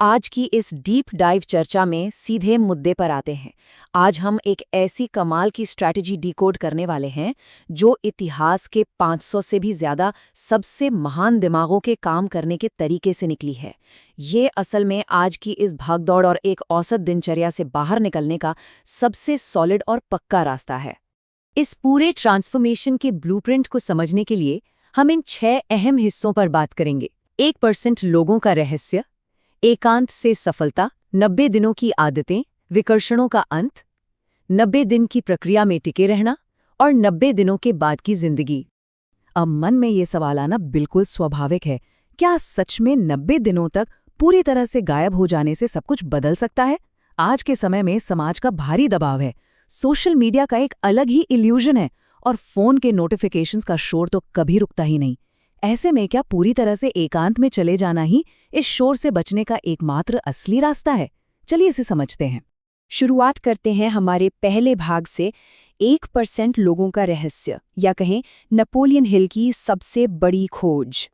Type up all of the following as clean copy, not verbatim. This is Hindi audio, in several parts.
आज की इस डीप डाइव चर्चा में सीधे मुद्दे पर आते हैं। आज हम एक ऐसी कमाल की स्ट्रैटेजी डिकोड करने वाले हैं जो इतिहास के 500 से भी ज्यादा सबसे महान दिमागों के काम करने के तरीके से निकली है। ये असल में आज की इस भागदौड़ और एक औसत दिनचर्या से बाहर निकलने का सबसे सॉलिड और पक्का रास्ता है। इस पूरे ट्रांसफॉर्मेशन के ब्लूप्रिंट को समझने के लिए हम इन 6 अहम हिस्सों पर बात करेंगे। 1% लोगों का रहस्य, एकांत से सफलता, 90 दिनों की आदतें, विकर्षणों का अंत, 90 दिन की प्रक्रिया में टिके रहना और 90 दिनों के बाद की जिंदगी। अब मन में ये सवाल आना बिल्कुल स्वाभाविक है, क्या सच में 90 दिनों तक पूरी तरह से गायब हो जाने से सब कुछ बदल सकता है? आज के समय में समाज का भारी दबाव है, सोशल मीडिया का एक अलग ही इल्यूजन है और फोन के नोटिफिकेशंस का शोर तो कभी रुकता ही नहीं। ऐसे में क्या पूरी तरह से एकांत में चले जाना ही इस शोर से बचने का एकमात्र असली रास्ता है? चलिए इसे समझते हैं। शुरुआत करते हैं हमारे पहले भाग से, 1% लोगों का रहस्य, या कहें नेपोलियन हिल की सबसे बड़ी खोज।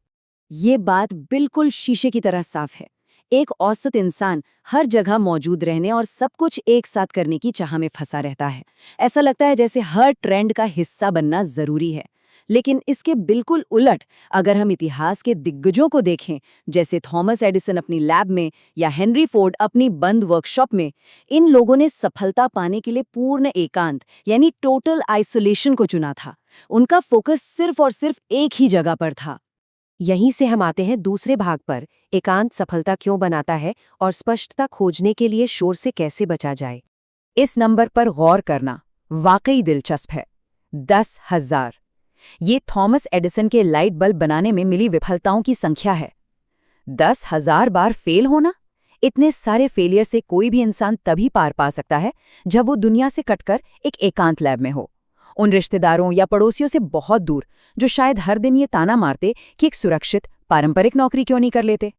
ये बात बिल्कुल शीशे की तरह साफ है। एक औसत इंसान हर जगह मौजूद रहने और सब कुछ एक साथ करने की चाह में फंसा रहता है। ऐसा लगता है जैसे हर ट्रेंड का हिस्सा बनना जरूरी है। लेकिन इसके बिल्कुल उलट अगर हम इतिहास के दिग्गजों को देखें, जैसे थॉमस एडिसन अपनी लैब में या हेनरी फोर्ड अपनी बंद वर्कशॉप में, इन लोगों ने सफलता पाने के लिए पूर्ण एकांत यानी टोटल आइसोलेशन को चुना था। उनका फोकस सिर्फ और सिर्फ एक ही जगह पर था। यहीं से हम आते हैं दूसरे भाग पर, एकांत सफलता क्यों बनाता है और स्पष्टता खोजने के लिए शोर से कैसे बचा जाए। इस नंबर पर गौर करना वाकई दिलचस्प है, 10,000। ये थॉमस एडिसन के लाइट बल्ब बनाने में मिली विफलताओं की संख्या है। 10,000 बार फेल होना। इतने सारे फेलियर से कोई भी इंसान तभी पार पा सकता है जब वो दुनिया से कटकर एक एकांत लैब में हो, उन रिश्तेदारों या पड़ोसियों से बहुत दूर जो शायद हर दिन ये ताना मारते कि एक सुरक्षित पारंपरिक नौकरी क्यों नहीं कर लेते।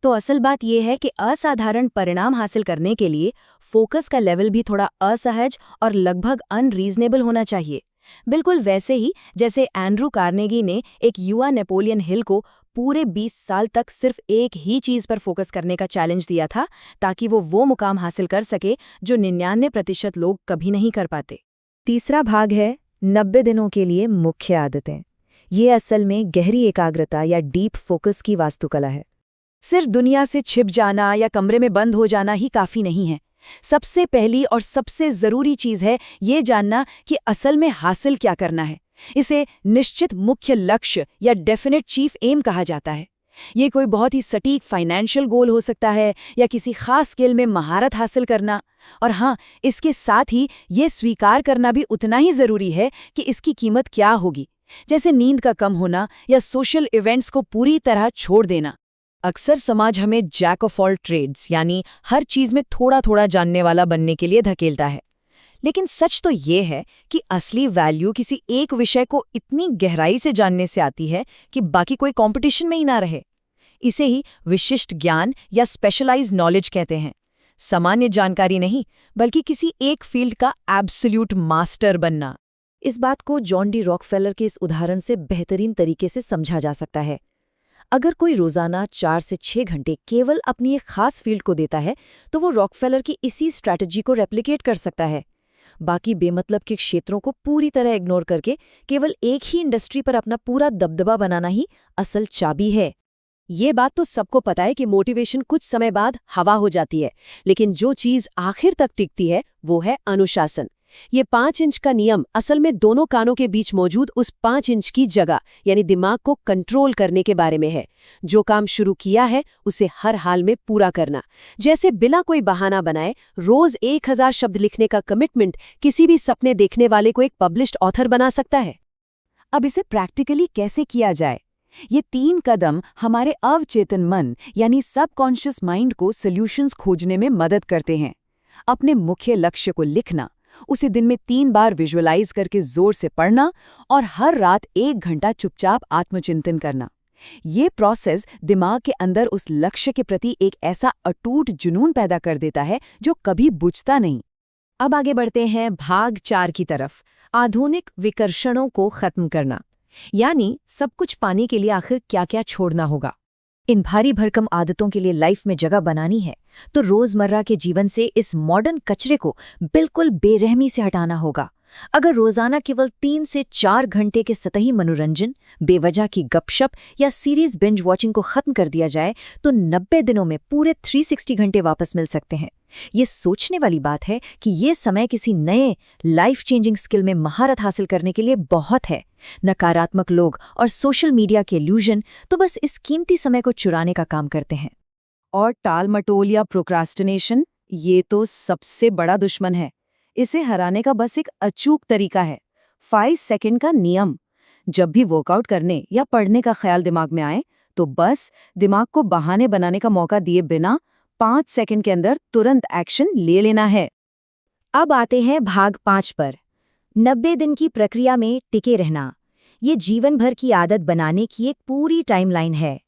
तो असल बात यह है कि असाधारण परिणाम हासिल करने के लिए फोकस का लेवल भी थोड़ा असहज और लगभग अनरीजनेबल होना चाहिए। बिल्कुल वैसे ही जैसे एंड्रू कार्नेगी ने एक युवा नेपोलियन हिल को पूरे 20 साल तक सिर्फ एक ही चीज पर फोकस करने का चैलेंज दिया था ताकि वो मुकाम हासिल कर सके जो 99% लोग कभी नहीं कर पाते। तीसरा भाग है 90 दिनों के लिए मुख्य आदतें। ये असल में गहरी एकाग्रता या डीप फोकस की वास्तुकला है। सिर्फ दुनिया से छिप जाना या कमरे में बंद हो जाना ही काफी नहीं है। सबसे पहली और सबसे जरूरी चीज है ये जानना कि असल में हासिल क्या करना है। इसे निश्चित मुख्य लक्ष्य या डेफिनेट चीफ एम कहा जाता है। ये कोई बहुत ही सटीक फाइनेंशियल गोल हो सकता है या किसी खास स्किल में महारत हासिल करना। और हाँ, इसके साथ ही ये स्वीकार करना भी उतना ही जरूरी है कि इसकी कीमत क्या होगी, जैसे नींद का कम होना या सोशल इवेंट्स को पूरी तरह छोड़ देना। अक्सर समाज हमें जैक ऑफ ऑल ट्रेड्स यानी हर चीज में थोड़ा थोड़ा जानने वाला बनने के लिए धकेलता है। लेकिन सच तो ये है कि असली वैल्यू किसी एक विषय को इतनी गहराई से जानने से आती है कि बाकी कोई कंपटीशन में ही ना रहे। इसे ही विशिष्ट ज्ञान या स्पेशलाइज्ड नॉलेज कहते हैं। सामान्य जानकारी नहीं, बल्कि किसी एक फील्ड का एब्सोल्यूट मास्टर बनना। इस बात को जॉन डी रॉकफेलर के इस उदाहरण से बेहतरीन तरीके से समझा जा सकता है। अगर कोई रोजाना 4 से 6 घंटे केवल अपनी एक खास फील्ड को देता है तो वो रॉकफेलर की इसी स्ट्रैटेजी को रेप्लिकेट कर सकता है। बाकी बेमतलब के क्षेत्रों को पूरी तरह इग्नोर करके केवल एक ही इंडस्ट्री पर अपना पूरा दबदबा बनाना ही असल चाबी है। ये बात तो सबको पता है कि मोटिवेशन कुछ समय बाद हवा हो जाती है, लेकिन जो चीज आखिर तक टिकती है वो है अनुशासन। ये 5 इंच का नियम असल में दोनों कानों के बीच मौजूद उस 5 इंच की जगह यानी दिमाग को कंट्रोल करने के बारे में है। जो काम शुरू किया है उसे हर हाल में पूरा करना। जैसे बिना कोई बहाना बनाए रोज 1000 शब्द लिखने का कमिटमेंट किसी भी सपने देखने वाले को एक पब्लिश्ड ऑथर बना सकता है। अब इसे प्रैक्टिकली कैसे किया जाए? ये 3 कदम हमारे अवचेतन मन यानी सबकॉन्शियस माइंड को सॉल्यूशंस खोजने में मदद करते हैं। अपने मुख्य लक्ष्य को लिखना, उसे दिन में 3 बार विजुअलाइज करके जोर से पढ़ना और हर रात 1 घंटा चुपचाप आत्मचिंतन करना। ये प्रोसेस दिमाग के अंदर उस लक्ष्य के प्रति एक ऐसा अटूट जुनून पैदा कर देता है जो कभी बुझता नहीं। अब आगे बढ़ते हैं भाग 4 की तरफ, आधुनिक विकर्षणों को खत्म करना। यानी सब कुछ पाने के लिए आखिर क्या क्या छोड़ना होगा। इन भारी भरकम आदतों के लिए लाइफ में जगह बनानी है तो रोजमर्रा के जीवन से इस मॉडर्न कचरे को बिल्कुल बेरहमी से हटाना होगा। अगर रोजाना केवल 3 से 4 घंटे के सतही मनोरंजन, बेवजह की गपशप या सीरीज बिंज वॉचिंग को खत्म कर दिया जाए तो 90 दिनों में पूरे 360 घंटे वापस मिल सकते हैं। ये सोचने वाली बात है कि ये समय किसी नए लाइफ चेंजिंग स्किल में महारत हासिल करने के लिए बहुत है। नकारात्मक लोग और सोशल मीडिया के इल्यूजन तो बस इस कीमती समय को चुराने का काम करते हैं। और टाल-मटोल या प्रोक्रास्टिनेशन, ये तो सबसे बड़ा दुश्मन है। इसे हराने का बस एक अचूक तरीका है, 5 सेकंड का नियम। जब भी वर्कआउट करने या पढ़ने का ख्याल दिमाग में आए तो बस दिमाग को बहाने बनाने का मौका दिए बिना 5 सेकंड के अंदर तुरंत एक्शन ले लेना है। अब आते हैं भाग 5 पर, 90 दिन की प्रक्रिया में टिके रहना। ये जीवन भर की आदत बनाने की एक पूरी टाइमलाइन है।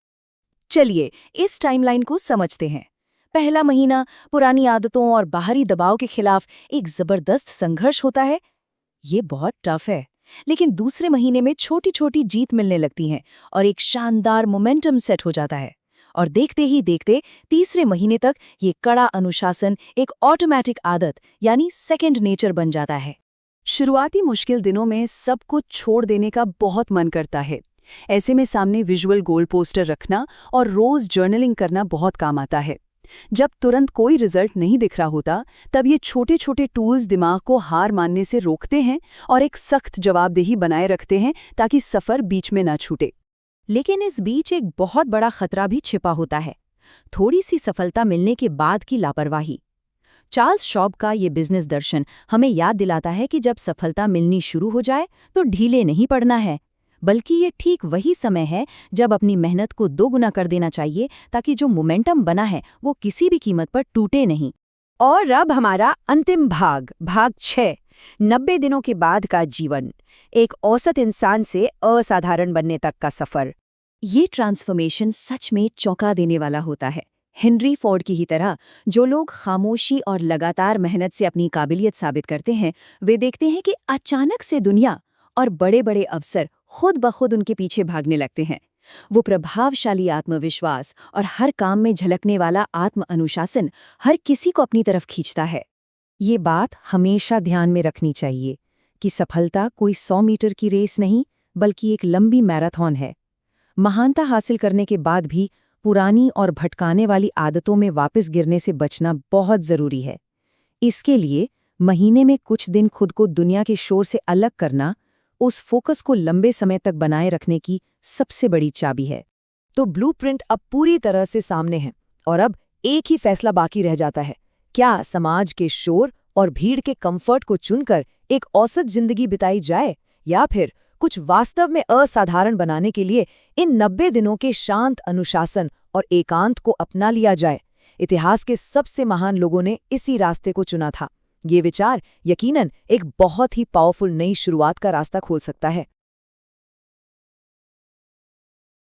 चलिए इस टाइमलाइन को समझते हैं। पहला महीना पुरानी आदतों और बाहरी दबाव के खिलाफ एक जबरदस्त संघर्ष होता है। ये बहुत टफ है, लेकिन दूसरे महीने में छोटी छोटी जीत मिलने लगती हैं और एक शानदार मोमेंटम सेट हो जाता है। और देखते ही देखते तीसरे महीने तक ये कड़ा अनुशासन एक ऑटोमेटिक आदत यानी सेकंड नेचर बन जाता है। शुरुआती मुश्किल दिनों में सब कुछ छोड़ देने का बहुत मन करता है। ऐसे में सामने विजुअल गोल पोस्टर रखना और रोज जर्नलिंग करना बहुत काम आता है। जब तुरंत कोई रिजल्ट नहीं दिख रहा होता, तब ये छोटे छोटे टूल्स दिमाग को हार मानने से रोकते हैं और एक सख्त जवाबदेही बनाए रखते हैं ताकि सफर बीच में ना छूटे। लेकिन इस बीच एक बहुत बड़ा खतरा भी छिपा होता है, थोड़ी सी सफलता मिलने के बाद की लापरवाही। चार्ल्स शॉब का ये बिजनेस दर्शन हमें याद दिलाता है कि जब सफलता मिलनी शुरू हो जाए तो ढीले नहीं पड़ना है, बल्कि ये ठीक वही समय है जब अपनी मेहनत को 2 गुना कर देना चाहिए ताकि जो मोमेंटम बना है वो किसी भी कीमत पर टूटे नहीं। और अब हमारा अंतिम भाग 6, 90 दिनों के बाद का जीवन, एक औसत इंसान से असाधारण बनने तक का सफर। ये ट्रांसफॉर्मेशन सच में चौंका देने वाला होता है। हेनरी फोर्ड की ही तरह जो लोग खामोशी और लगातार मेहनत से अपनी काबिलियत साबित करते हैं, वे देखते हैं कि अचानक से दुनिया और बड़े बड़े अवसर खुद ब खुद उनके पीछे भागने लगते हैं। वो प्रभावशाली आत्मविश्वास और हर काम में झलकने वाला आत्म अनुशासन हर किसी को अपनी तरफ खींचता है। ये बात हमेशा ध्यान में रखनी चाहिए कि सफलता कोई 100 मीटर की रेस नहीं, बल्कि एक लंबी मैराथन है। महानता हासिल करने के बाद भी पुरानी और भटकाने वाली आदतों में वापस गिरने से बचना बहुत जरूरी है। इसके लिए महीने में कुछ दिन खुद को दुनिया के शोर से अलग करना, उस फोकस को लंबे समय तक बनाए रखने की सबसे बड़ी चाबी है। तो ब्लूप्रिंट अब पूरी तरह से सामने है और अब एक ही फैसला बाकी रह जाता है। क्या समाज के शोर और भीड़ के कंफर्ट को चुनकर एक औसत जिंदगी बिताई जाए, या फिर कुछ वास्तव में असाधारण बनाने के लिए इन 90 दिनों के शांत अनुशासन और एकांत को अपना लिया जाए? इतिहास के सबसे महान लोगों ने इसी रास्ते को चुना था। ये विचार यकीनन एक बहुत ही पावरफुल नई शुरुआत का रास्ता खोल सकता है।